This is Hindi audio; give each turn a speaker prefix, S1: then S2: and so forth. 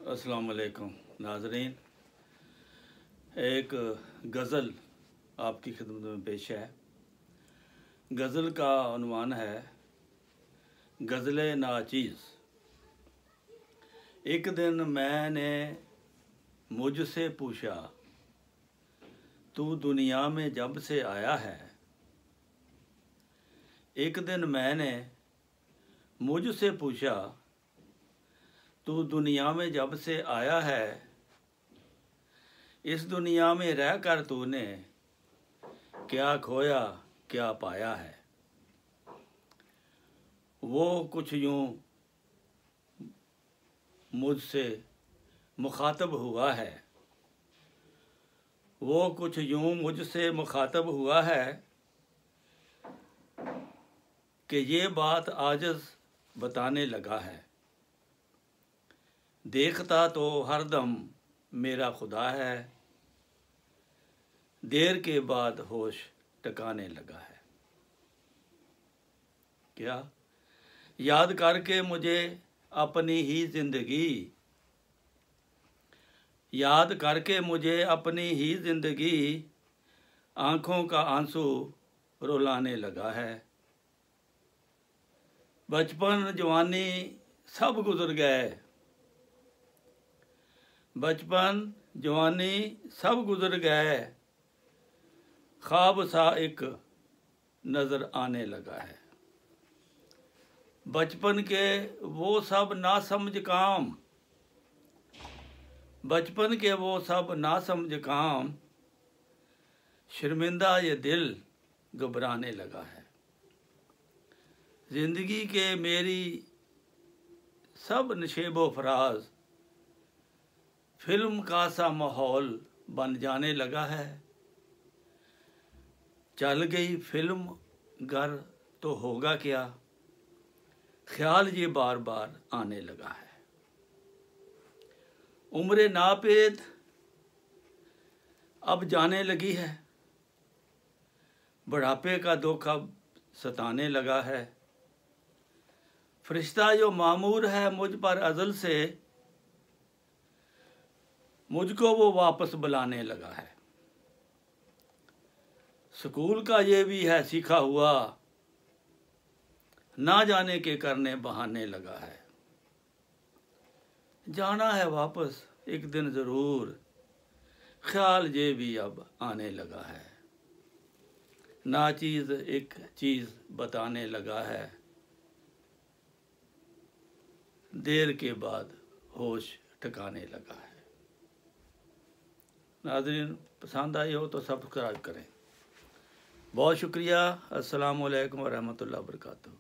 S1: अस्सलाम वालेकुम नाज़रीन। एक गज़ल आपकी खिदमत में पेश है। गज़ल का उन्वान है गज़ल नाचीज़। एक दिन मैंने मुझसे पूछा, तू दुनिया में जब से आया है। एक दिन मैंने मुझसे पूछा, तू दुनिया में जब से आया है, इस दुनिया में रह कर तूने क्या खोया क्या पाया है। वो कुछ यूं मुझसे मुखातब हुआ है, वो कुछ यूं मुझसे मुखातब हुआ है कि ये बात आजिज़ बताने लगा है। देखता तो हरदम मेरा खुदा है, देर के बाद होश टकाने लगा है। क्या याद करके मुझे अपनी ही ज़िंदगी, याद करके मुझे अपनी ही ज़िंदगी आँखों का आंसू रुलाने लगा है। बचपन जवानी सब गुजर गए, बचपन जवानी सब गुजर गए, ख्वाब सा एक नज़र आने लगा है। बचपन के वो सब नासमझ काम, बचपन के वो सब नासमझ काम, शर्मिंदा ये दिल घबराने लगा है। ज़िंदगी के मेरी सब नशेबो फराज फिल्म का सा माहौल बन जाने लगा है। चल गई फिल्म घर तो होगा क्या, ख्याल ये बार बार आने लगा है। उम्र नापेद अब जाने लगी है, बुढ़ापे का दुख अब सताने लगा है। फरिश्ता जो मामूर है मुझ पर अज़ल से, मुझको वो वापस बुलाने लगा है। स्कूल का ये भी है सीखा हुआ, ना जाने के करने बहाने लगा है। जाना है वापस एक दिन ज़रूर, ख्याल ये भी अब आने लगा है। नाचीज़ एक चीज़ बताने लगा है, देर के बाद होश ठिकाने लगा है। नाज़रीन, पसंद आई हो तो सब्सक्राइब करें। बहुत शुक्रिया। अस्सलामु अलैकुम व रहमतुल्लाहि व बरकातुहू।